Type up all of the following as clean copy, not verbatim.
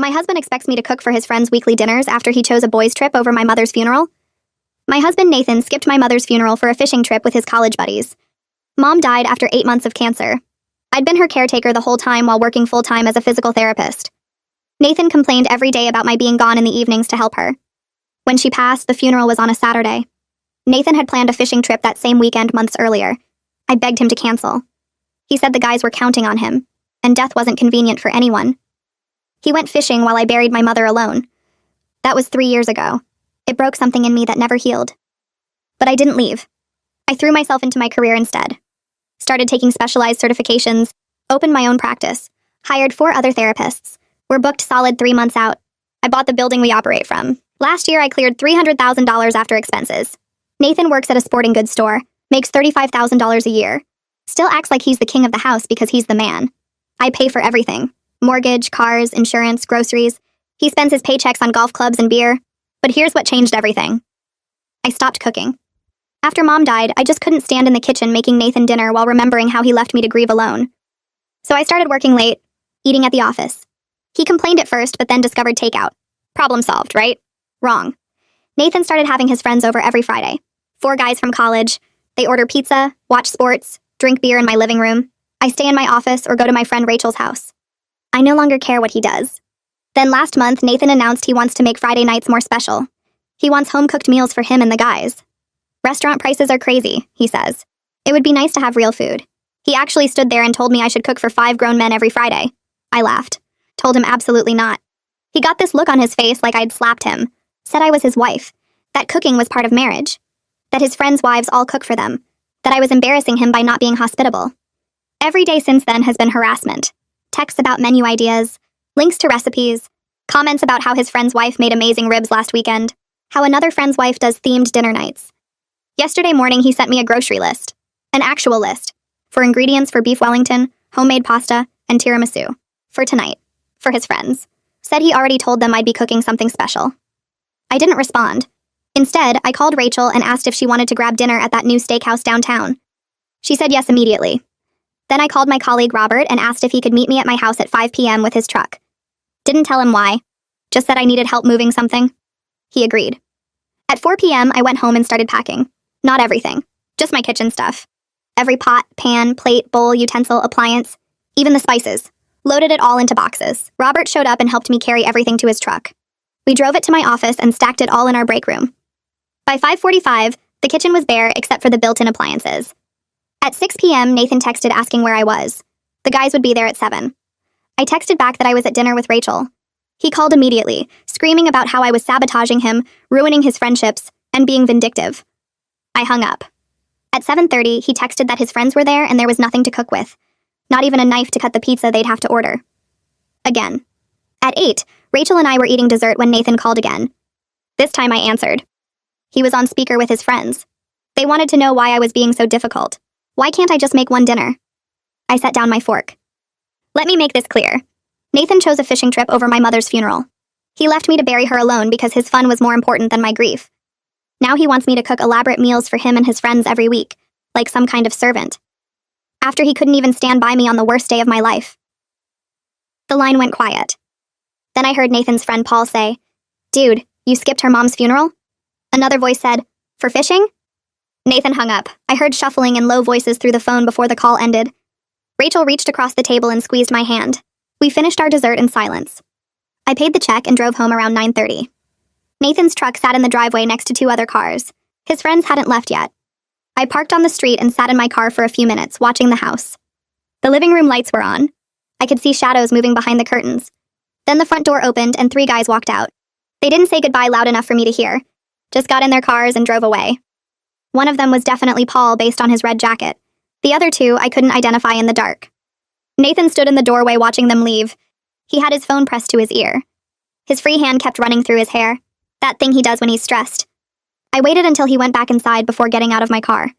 My husband expects me to cook for his friends' weekly dinners after he chose a boys' trip over my mother's funeral. My husband Nathan skipped my mother's funeral for a fishing trip with his college buddies. Mom died after 8 months of cancer. I'd been her caretaker the whole time while working full-time as a physical therapist. Nathan complained every day about my being gone in the evenings to help her. When she passed, the funeral was on a Saturday. Nathan had planned a fishing trip that same weekend months earlier. I begged him to cancel. He said the guys were counting on him, and death wasn't convenient for anyone. He went fishing while I buried my mother alone. That was 3 years ago. It broke something in me that never healed. But I didn't leave. I threw myself into my career instead. Started taking specialized certifications, opened my own practice, hired 4 other therapists. We're booked solid 3 months out. I bought the building we operate from. Last year, I cleared $300,000 after expenses. Nathan works at a sporting goods store, makes $35,000 a year. Still acts like he's the king of the house because he's the man. I pay for everything. Mortgage, cars, insurance, groceries. He spends his paychecks on golf clubs and beer. But here's what changed everything. I stopped cooking. After Mom died, I just couldn't stand in the kitchen making Nathan dinner while remembering how he left me to grieve alone. So I started working late, eating at the office. He complained at first, but then discovered takeout. Problem solved, right? Wrong. Nathan started having his friends over every Friday. 4 guys from college. They order pizza, watch sports, drink beer in my living room. I stay in my office or go to my friend Rachel's house. I no longer care what he does. Then last month, Nathan announced he wants to make Friday nights more special. He wants home-cooked meals for him and the guys. Restaurant prices are crazy, he says. It would be nice to have real food. He actually stood there and told me I should cook for 5 grown men every Friday. I laughed. Told him absolutely not. He got this look on his face like I'd slapped him. Said I was his wife. That cooking was part of marriage. That his friends' wives all cook for them. That I was embarrassing him by not being hospitable. Every day since then has been harassment. Texts about menu ideas, links to recipes, comments about how his friend's wife made amazing ribs last weekend, how another friend's wife does themed dinner nights. Yesterday morning, he sent me a grocery list. An actual list. For ingredients for beef Wellington, homemade pasta, and tiramisu. For tonight. For his friends. Said he already told them I'd be cooking something special. I didn't respond. Instead, I called Rachel and asked if she wanted to grab dinner at that new steakhouse downtown. She said yes immediately. Then I called my colleague Robert and asked if he could meet me at my house at 5 p.m. with his truck. Didn't tell him why. Just said I needed help moving something. He agreed. At 4 p.m., I went home and started packing. Not everything. Just my kitchen stuff. Every pot, pan, plate, bowl, utensil, appliance. Even the spices. Loaded it all into boxes. Robert showed up and helped me carry everything to his truck. We drove it to my office and stacked it all in our break room. By 5:45, the kitchen was bare except for the built-in appliances. At 6 p.m., Nathan texted asking where I was. The guys would be there at 7. I texted back that I was at dinner with Rachel. He called immediately, screaming about how I was sabotaging him, ruining his friendships, and being vindictive. I hung up. At 7:30, he texted that his friends were there and there was nothing to cook with. Not even a knife to cut the pizza they'd have to order. Again. At 8, Rachel and I were eating dessert when Nathan called again. This time I answered. He was on speaker with his friends. They wanted to know why I was being so difficult. Why can't I just make one dinner? I set down my fork. Let me make this clear. Nathan chose a fishing trip over my mother's funeral. He left me to bury her alone because his fun was more important than my grief. Now he wants me to cook elaborate meals for him and his friends every week, like some kind of servant. After he couldn't even stand by me on the worst day of my life. The line went quiet. Then I heard Nathan's friend Paul say, "Dude, you skipped her mom's funeral?" Another voice said, "For fishing?" Nathan hung up. I heard shuffling and low voices through the phone before the call ended. Rachel reached across the table and squeezed my hand. We finished our dessert in silence. I paid the check and drove home around 9:30. Nathan's truck sat in the driveway next to 2 other cars. His friends hadn't left yet. I parked on the street and sat in my car for a few minutes, watching the house. The living room lights were on. I could see shadows moving behind the curtains. Then the front door opened and 3 guys walked out. They didn't say goodbye loud enough for me to hear. Just got in their cars and drove away. One of them was definitely Paul based on his red jacket. The other 2 I couldn't identify in the dark. Nathan stood in the doorway watching them leave. He had his phone pressed to his ear. His free hand kept running through his hair. That thing he does when he's stressed. I waited until he went back inside before getting out of my car.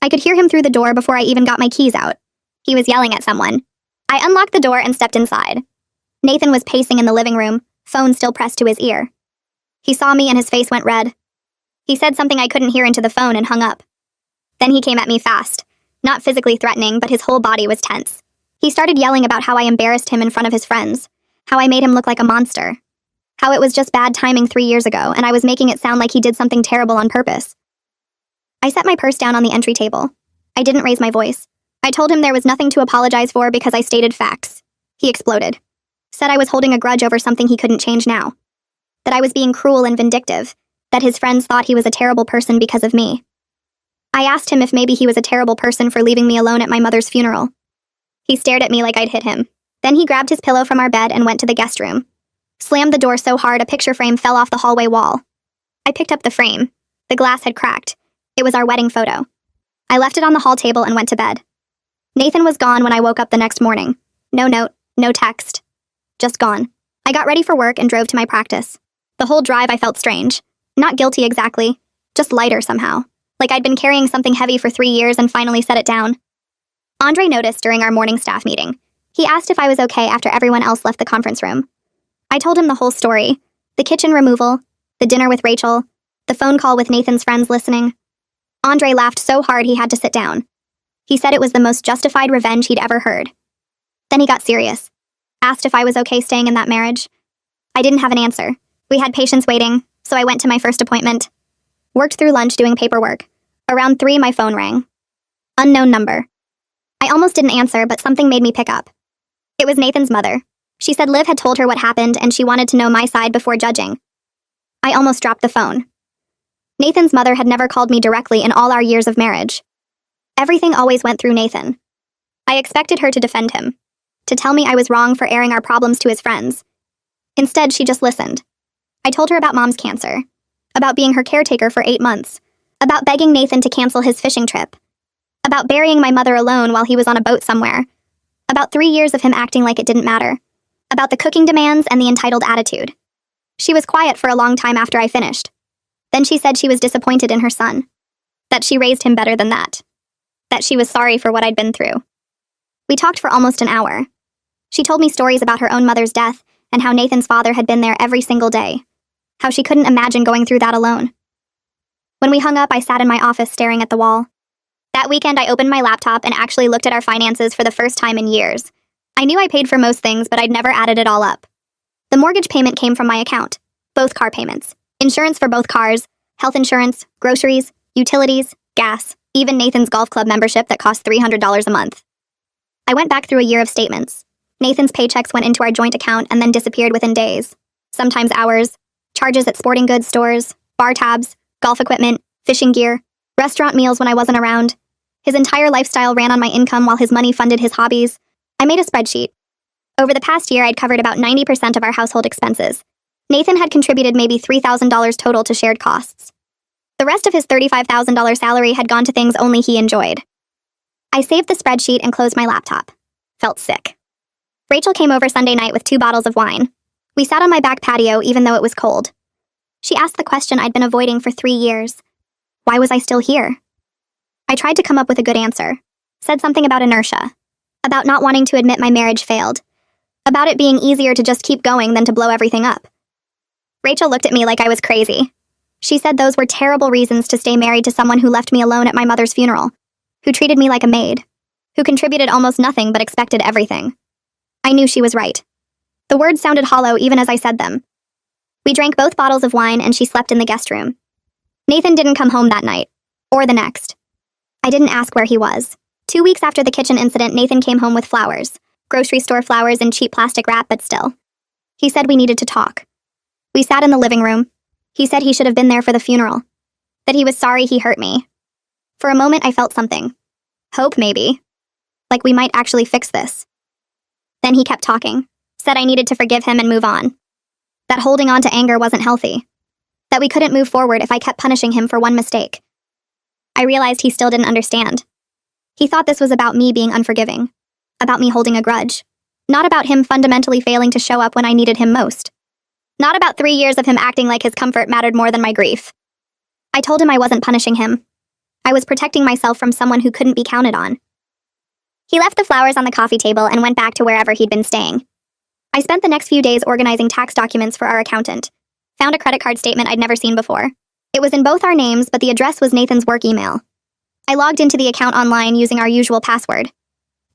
I could hear him through the door before I even got my keys out. He was yelling at someone. I unlocked the door and stepped inside. Nathan was pacing in the living room, phone still pressed to his ear. He saw me and his face went red. He said something I couldn't hear into the phone and hung up. Then he came at me fast. Not physically threatening, but his whole body was tense. He started yelling about how I embarrassed him in front of his friends. How I made him look like a monster. How it was just bad timing 3 years ago, and I was making it sound like he did something terrible on purpose. I set my purse down on the entry table. I didn't raise my voice. I told him there was nothing to apologize for because I stated facts. He exploded. Said I was holding a grudge over something he couldn't change now. That I was being cruel and vindictive. That his friends thought he was a terrible person because of me. I asked him if maybe he was a terrible person for leaving me alone at my mother's funeral. He stared at me like I'd hit him. Then he grabbed his pillow from our bed and went to the guest room. Slammed the door so hard a picture frame fell off the hallway wall. I picked up the frame. The glass had cracked. It was our wedding photo. I left it on the hall table and went to bed. Nathan was gone when I woke up the next morning. No note, no text. Just gone. I got ready for work and drove to my practice. The whole drive I felt strange. Not guilty exactly. Just lighter somehow. Like I'd been carrying something heavy for 3 years and finally set it down. Andre noticed during our morning staff meeting. He asked if I was okay after everyone else left the conference room. I told him the whole story. The kitchen removal, the dinner with Rachel, the phone call with Nathan's friends listening. Andre laughed so hard he had to sit down. He said it was the most justified revenge he'd ever heard. Then he got serious. Asked if I was okay staying in that marriage. I didn't have an answer. We had patients waiting, so I went to my first appointment. Worked through lunch doing paperwork. Around 3, my phone rang. Unknown number. I almost didn't answer, but something made me pick up. It was Nathan's mother. She said Liv had told her what happened and she wanted to know my side before judging. I almost dropped the phone. Nathan's mother had never called me directly in all our years of marriage. Everything always went through Nathan. I expected her to defend him, to tell me I was wrong for airing our problems to his friends. Instead, she just listened. I told her about Mom's cancer, about being her caretaker for 8 months, about begging Nathan to cancel his fishing trip, about burying my mother alone while he was on a boat somewhere, about 3 years of him acting like it didn't matter, about the cooking demands and the entitled attitude. She was quiet for a long time after I finished. Then she said she was disappointed in her son, that she raised him better than that she was sorry for what I'd been through. We talked for almost an hour. She told me stories about her own mother's death and how Nathan's father had been there every single day, how she couldn't imagine going through that alone. When we hung up, I sat in my office staring at the wall. That weekend, I opened my laptop and actually looked at our finances for the first time in years. I knew I paid for most things, but I'd never added it all up. The mortgage payment came from my account, both car payments, insurance for both cars, health insurance, groceries, utilities, gas, even Nathan's golf club membership that cost $300 a month. I went back through a year of statements. Nathan's paychecks went into our joint account and then disappeared within days, sometimes hours, charges at sporting goods stores, bar tabs, golf equipment, fishing gear, restaurant meals when I wasn't around. His entire lifestyle ran on my income while his money funded his hobbies. I made a spreadsheet. Over the past year, I'd covered about 90% of our household expenses. Nathan had contributed maybe $3,000 total to shared costs. The rest of his $35,000 salary had gone to things only he enjoyed. I saved the spreadsheet and closed my laptop. Felt sick. Rachel came over Sunday night with 2 bottles of wine. We sat on my back patio even though it was cold. She asked the question I'd been avoiding for 3 years. Why was I still here? I tried to come up with a good answer. Said something about inertia. About not wanting to admit my marriage failed. About it being easier to just keep going than to blow everything up. Rachel looked at me like I was crazy. She said those were terrible reasons to stay married to someone who left me alone at my mother's funeral, who treated me like a maid, who contributed almost nothing but expected everything. I knew she was right. The words sounded hollow even as I said them. We drank both bottles of wine and she slept in the guest room. Nathan didn't come home that night, or the next. I didn't ask where he was. 2 weeks after the kitchen incident, Nathan came home with flowers. Grocery store flowers in cheap plastic wrap, but still. He said we needed to talk. We sat in the living room. He said he should have been there for the funeral. That he was sorry he hurt me. For a moment, I felt something. Hope, maybe. Like we might actually fix this. Then he kept talking. Said I needed to forgive him and move on. That holding on to anger wasn't healthy. That we couldn't move forward if I kept punishing him for one mistake. I realized he still didn't understand. He thought this was about me being unforgiving. About me holding a grudge. Not about him fundamentally failing to show up when I needed him most. Not about 3 years of him acting like his comfort mattered more than my grief. I told him I wasn't punishing him. I was protecting myself from someone who couldn't be counted on. He left the flowers on the coffee table and went back to wherever he'd been staying. I spent the next few days organizing tax documents for our accountant. Found a credit card statement I'd never seen before. It was in both our names, but the address was Nathan's work email. I logged into the account online using our usual password.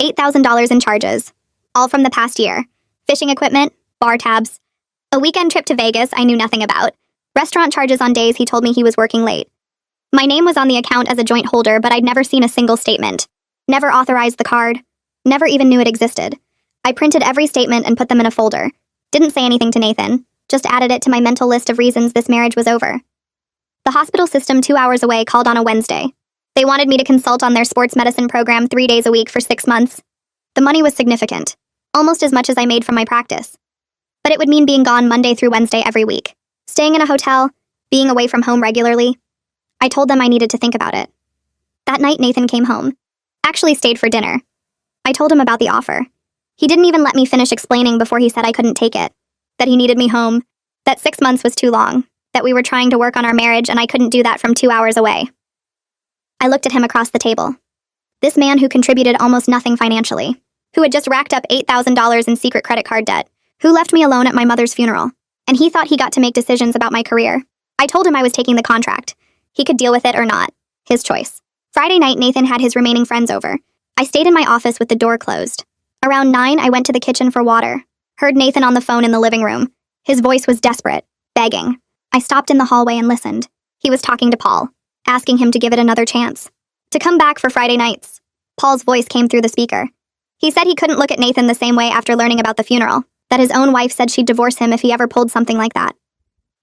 $8,000 in charges. All from the past year. Fishing equipment, bar tabs. A weekend trip to Vegas I knew nothing about. Restaurant charges on days he told me he was working late. My name was on the account as a joint holder, but I'd never seen a single statement. Never authorized the card. Never even knew it existed. I printed every statement and put them in a folder. Didn't say anything to Nathan. Just added it to my mental list of reasons this marriage was over. The hospital system 2 hours away called on a Wednesday. They wanted me to consult on their sports medicine program 3 days a week for 6 months. The money was significant. Almost as much as I made from my practice. But it would mean being gone Monday through Wednesday every week. Staying in a hotel, being away from home regularly. I told them I needed to think about it. That night Nathan came home. Actually stayed for dinner. I told him about the offer. He didn't even let me finish explaining before he said I couldn't take it. That he needed me home. That 6 months was too long. That we were trying to work on our marriage and I couldn't do that from 2 hours away. I looked at him across the table. This man who contributed almost nothing financially. Who had just racked up $8,000 in secret credit card debt. Who left me alone at my mother's funeral. And he thought he got to make decisions about my career. I told him I was taking the contract. He could deal with it or not. His choice. Friday night, Nathan had his remaining friends over. I stayed in my office with the door closed. Around 9, I went to the kitchen for water. Heard Nathan on the phone in the living room. His voice was desperate, begging. I stopped in the hallway and listened. He was talking to Paul, asking him to give it another chance. To come back for Friday nights. Paul's voice came through the speaker. He said he couldn't look at Nathan the same way after learning about the funeral. That his own wife said she'd divorce him if he ever pulled something like that.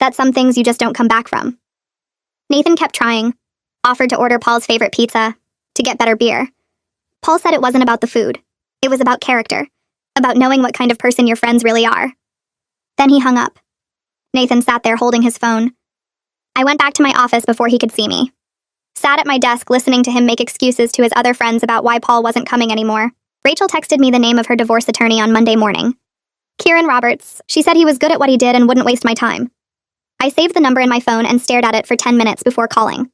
That some things you just don't come back from. Nathan kept trying. Offered to order Paul's favorite pizza. To get better beer. Paul said it wasn't about the food. It was about character. About knowing what kind of person your friends really are. Then he hung up. Nathan sat there holding his phone. I went back to my office before he could see me. Sat at my desk listening to him make excuses to his other friends about why Paul wasn't coming anymore. Rachel texted me the name of her divorce attorney on Monday morning. Kieran Roberts. She said he was good at what he did and wouldn't waste my time. I saved the number in my phone and stared at it for 10 minutes before calling.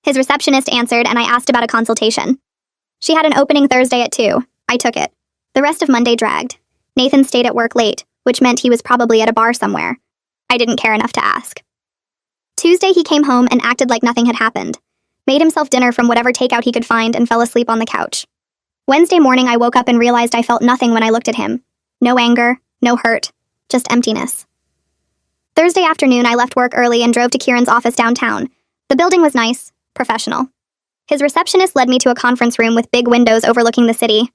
His receptionist answered and I asked about a consultation. She had an opening Thursday at 2. I took it. The rest of Monday dragged. Nathan stayed at work late, which meant he was probably at a bar somewhere. I didn't care enough to ask. Tuesday he came home and acted like nothing had happened. Made himself dinner from whatever takeout he could find and fell asleep on the couch. Wednesday morning I woke up and realized I felt nothing when I looked at him. No anger, no hurt, just emptiness. Thursday afternoon I left work early and drove to Kieran's office downtown. The building was nice, professional. His receptionist led me to a conference room with big windows overlooking the city.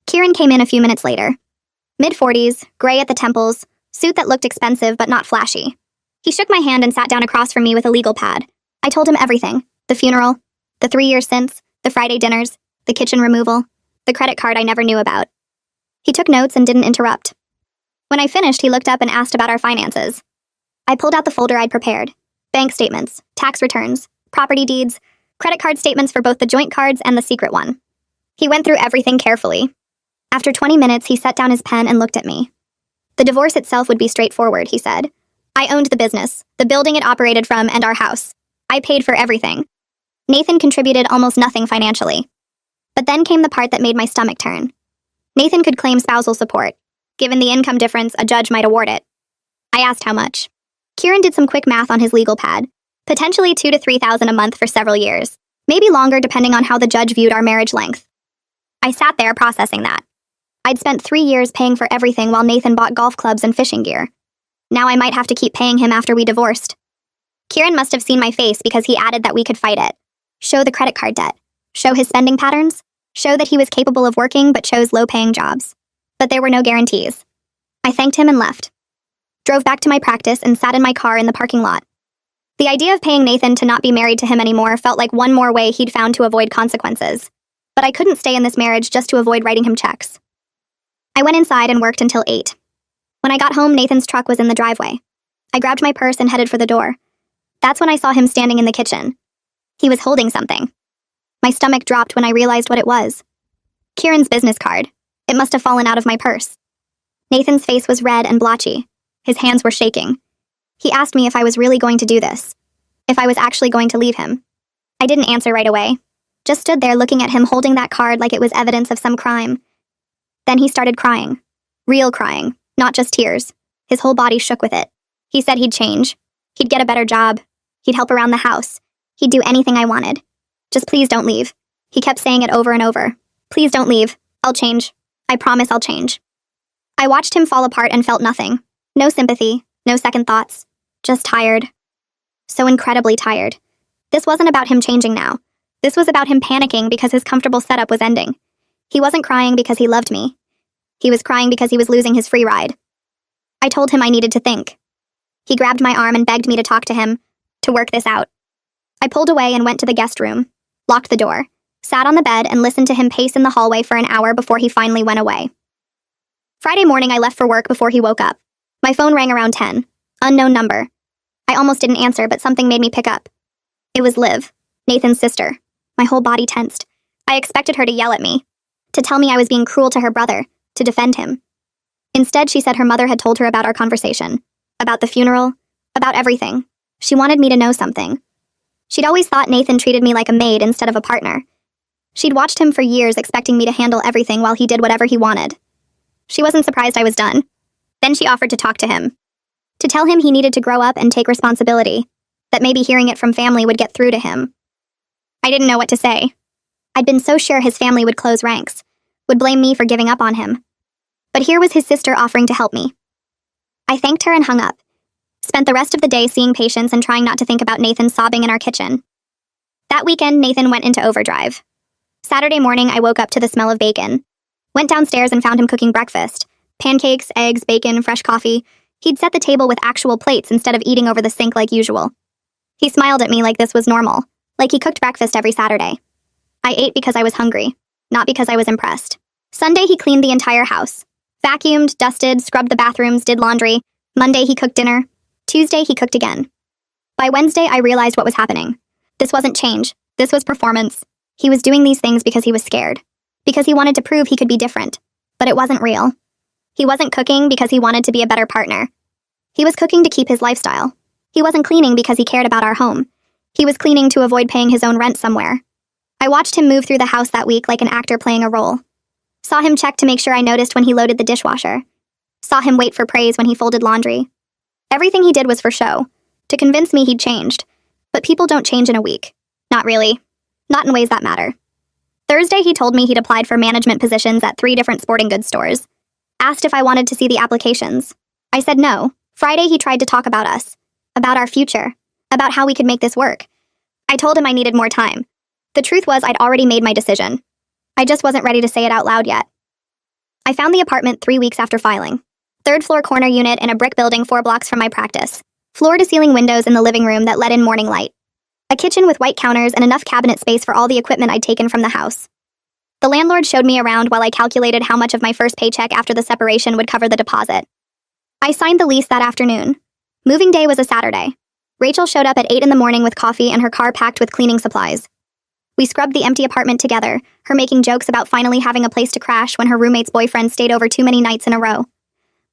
Kieran came in a few minutes later. Mid-40s, gray at the temples, suit that looked expensive but not flashy. He shook my hand and sat down across from me with a legal pad. I told him everything. The funeral, the 3 years since, the Friday dinners, the kitchen removal, the credit card I never knew about. He took notes and didn't interrupt. When I finished, he looked up and asked about our finances. I pulled out the folder I'd prepared. Bank statements, tax returns, property deeds, credit card statements for both the joint cards and the secret one. He went through everything carefully. After 20 minutes, he set down his pen and looked at me. The divorce itself would be straightforward, he said. I owned the business, the building it operated from, and our house. I paid for everything. Nathan contributed almost nothing financially. But then came the part that made my stomach turn. Nathan could claim spousal support. Given the income difference, a judge might award it. I asked how much. Kieran did some quick math on his legal pad. Potentially $2,000 to $3,000 a month for several years. Maybe longer depending on how the judge viewed our marriage length. I sat there processing that. I'd spent 3 years paying for everything while Nathan bought golf clubs and fishing gear. Now I might have to keep paying him after we divorced. Kieran must have seen my face because he added that we could fight it. Show the credit card debt. Show his spending patterns. Show that he was capable of working but chose low-paying jobs. But there were no guarantees. I thanked him and left. Drove back to my practice and sat in my car in the parking lot. The idea of paying Nathan to not be married to him anymore felt like one more way he'd found to avoid consequences. But I couldn't stay in this marriage just to avoid writing him checks. I went inside and worked until 8. When I got home, Nathan's truck was in the driveway. I grabbed my purse and headed for the door. That's when I saw him standing in the kitchen. He was holding something. My stomach dropped when I realized what it was. Kieran's business card. It must have fallen out of my purse. Nathan's face was red and blotchy. His hands were shaking. He asked me if I was really going to do this. If I was actually going to leave him. I didn't answer right away. Just stood there looking at him holding that card like it was evidence of some crime. Then he started crying. Real crying, not just tears. His whole body shook with it. He said he'd change. He'd get a better job. He'd help around the house. He'd do anything I wanted. Just please don't leave. He kept saying it over and over. Please don't leave. I'll change. I promise I'll change. I watched him fall apart and felt nothing. No sympathy, no second thoughts. Just tired. So incredibly tired. This wasn't about him changing now. This was about him panicking because his comfortable setup was ending. He wasn't crying because he loved me. He was crying because he was losing his free ride. I told him I needed to think. He grabbed my arm and begged me to talk to him, to work this out. I pulled away and went to the guest room, locked the door, sat on the bed and listened to him pace in the hallway for an hour before he finally went away. Friday morning I left for work before he woke up. My phone rang around 10. Unknown number. I almost didn't answer, but something made me pick up. It was Liv, Nathan's sister. My whole body tensed. I expected her to yell at me, to tell me I was being cruel to her brother, to defend him. Instead, she said her mother had told her about our conversation, about the funeral, about everything. She wanted me to know something. She'd always thought Nathan treated me like a maid instead of a partner. She'd watched him for years expecting me to handle everything while he did whatever he wanted. She wasn't surprised I was done. Then she offered to talk to him, to tell him he needed to grow up and take responsibility, that maybe hearing it from family would get through to him. I didn't know what to say. I'd been so sure his family would close ranks, would blame me for giving up on him. But here was his sister offering to help me. I thanked her and hung up. Spent the rest of the day seeing patients and trying not to think about Nathan sobbing in our kitchen. That weekend, Nathan went into overdrive. Saturday morning, I woke up to the smell of bacon. Went downstairs and found him cooking breakfast. Pancakes, eggs, bacon, fresh coffee. He'd set the table with actual plates instead of eating over the sink like usual. He smiled at me like this was normal, like he cooked breakfast every Saturday. I ate because I was hungry, not because I was impressed. Sunday, he cleaned the entire house. Vacuumed, dusted, scrubbed the bathrooms, did laundry. Monday, he cooked dinner. Tuesday, he cooked again. By Wednesday, I realized what was happening. This wasn't change. This was performance. He was doing these things because he was scared. Because he wanted to prove he could be different. But it wasn't real. He wasn't cooking because he wanted to be a better partner. He was cooking to keep his lifestyle. He wasn't cleaning because he cared about our home. He was cleaning to avoid paying his own rent somewhere. I watched him move through the house that week like an actor playing a role. Saw him check to make sure I noticed when he loaded the dishwasher. Saw him wait for praise when he folded laundry. Everything he did was for show, to convince me he'd changed. But people don't change in a week. Not really. Not in ways that matter. Thursday, he told me he'd applied for management positions at 3 different sporting goods stores. Asked if I wanted to see the applications. I said no. Friday, he tried to talk about us. About our future. About how we could make this work. I told him I needed more time. The truth was I'd already made my decision. I just wasn't ready to say it out loud yet. I found the apartment 3 weeks after filing. 3rd floor corner unit in a brick building 4 blocks from my practice. Floor-to-ceiling windows in the living room that let in morning light. A kitchen with white counters and enough cabinet space for all the equipment I'd taken from the house. The landlord showed me around while I calculated how much of my first paycheck after the separation would cover the deposit. I signed the lease that afternoon. Moving day was a Saturday. Rachel showed up at 8 in the morning with coffee and her car packed with cleaning supplies. We scrubbed the empty apartment together, her making jokes about finally having a place to crash when her roommate's boyfriend stayed over too many nights in a row.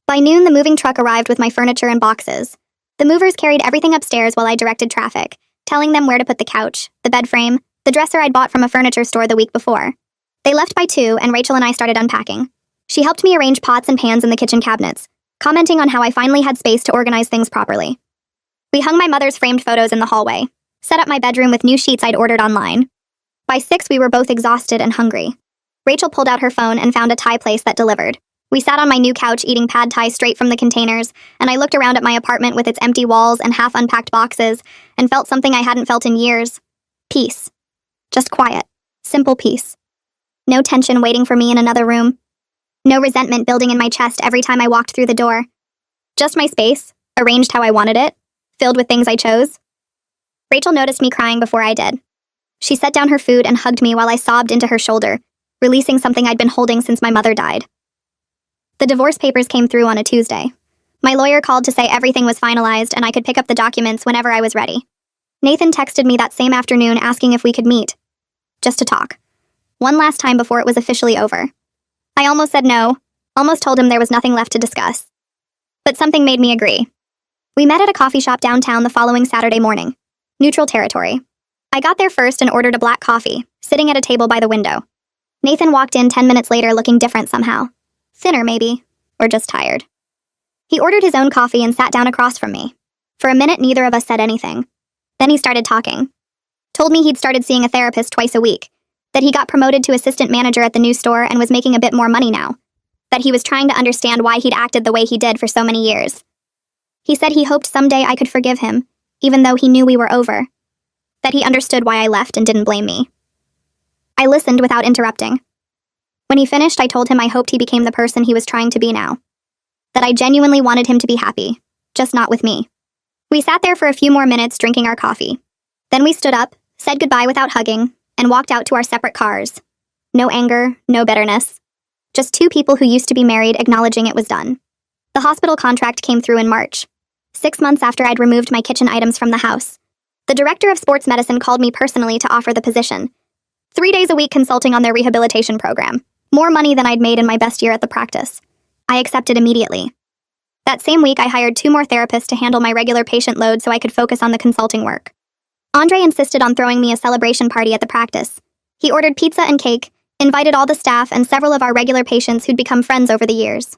By noon, the moving truck arrived with my furniture and boxes. The movers carried everything upstairs while I directed traffic, telling them where to put the couch, the bed frame, the dresser I'd bought from a furniture store the week before. They left by 2, and Rachel and I started unpacking. She helped me arrange pots and pans in the kitchen cabinets, commenting on how I finally had space to organize things properly. We hung my mother's framed photos in the hallway, set up my bedroom with new sheets I'd ordered online. By 6, we were both exhausted and hungry. Rachel pulled out her phone and found a Thai place that delivered. We sat on my new couch eating pad Thai straight from the containers, and I looked around at my apartment with its empty walls and half-unpacked boxes, and felt something I hadn't felt in years. Peace. Just quiet. Simple peace. No tension waiting for me in another room. No resentment building in my chest every time I walked through the door. Just my space, arranged how I wanted it, filled with things I chose. Rachel noticed me crying before I did. She set down her food and hugged me while I sobbed into her shoulder, releasing something I'd been holding since my mother died. The divorce papers came through on a Tuesday. My lawyer called to say everything was finalized and I could pick up the documents whenever I was ready. Nathan texted me that same afternoon asking if we could meet. Just to talk. One last time before it was officially over. I almost said no, almost told him there was nothing left to discuss. But something made me agree. We met at a coffee shop downtown the following Saturday morning. Neutral territory. I got there first and ordered a black coffee, sitting at a table by the window. Nathan walked in 10 minutes later looking different somehow. Thinner, maybe. Or just tired. He ordered his own coffee and sat down across from me. For a minute, neither of us said anything. Then he started talking. Told me he'd started seeing a therapist twice a week. That he got promoted to assistant manager at the new store and was making a bit more money now. that he was trying to understand why he'd acted the way he did for so many years. He said he hoped someday I could forgive him, even though he knew we were over. That he understood why I left and didn't blame me. I listened without interrupting. When he finished, I told him I hoped he became the person he was trying to be now. That I genuinely wanted him to be happy, just not with me. We sat there for a few more minutes drinking our coffee. Then we stood up, said goodbye without hugging, and walked out to our separate cars. No anger, no bitterness. Just two people who used to be married acknowledging it was done. The hospital contract came through in March, 6 months after I'd removed my kitchen items from the house. The director of sports medicine called me personally to offer the position. 3 days a week consulting on their rehabilitation program. More money than I'd made in my best year at the practice. I accepted immediately. That same week, I hired 2 more therapists to handle my regular patient load so I could focus on the consulting work. Andre insisted on throwing me a celebration party at the practice. He ordered pizza and cake, invited all the staff and several of our regular patients who'd become friends over the years.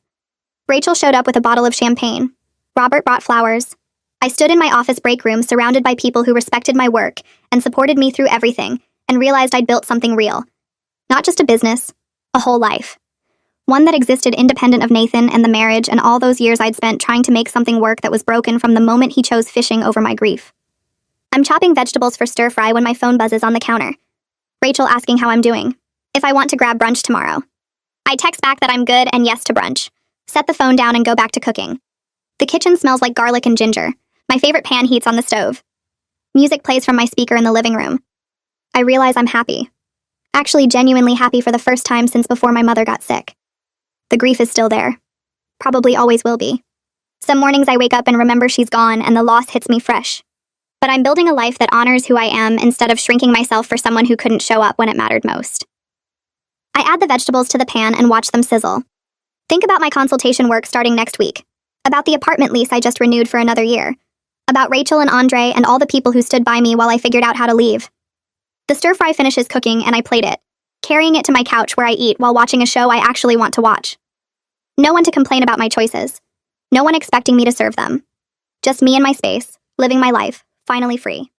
Rachel showed up with a bottle of champagne. Robert brought flowers. I stood in my office break room surrounded by people who respected my work and supported me through everything, and realized I'd built something real. Not just a business, a whole life. One that existed independent of Nathan and the marriage and all those years I'd spent trying to make something work that was broken from the moment he chose fishing over my grief. I'm chopping vegetables for stir-fry when my phone buzzes on the counter. Rachel asking how I'm doing, if I want to grab brunch tomorrow. I text back that I'm good and yes to brunch. Set the phone down and go back to cooking. The kitchen smells like garlic and ginger. My favorite pan heats on the stove. Music plays from my speaker in the living room. I realize I'm happy. Actually genuinely happy for the first time since before my mother got sick. The grief is still there. Probably always will be. Some mornings I wake up and remember she's gone and the loss hits me fresh. But I'm building a life that honors who I am instead of shrinking myself for someone who couldn't show up when it mattered most. I add the vegetables to the pan and watch them sizzle. Think about my consultation work starting next week. About the apartment lease I just renewed for another year. About Rachel and Andre and all the people who stood by me while I figured out how to leave. The stir-fry finishes cooking and I plate it, carrying it to my couch where I eat while watching a show I actually want to watch. No one to complain about my choices. No one expecting me to serve them. Just me in my space, living my life, finally free.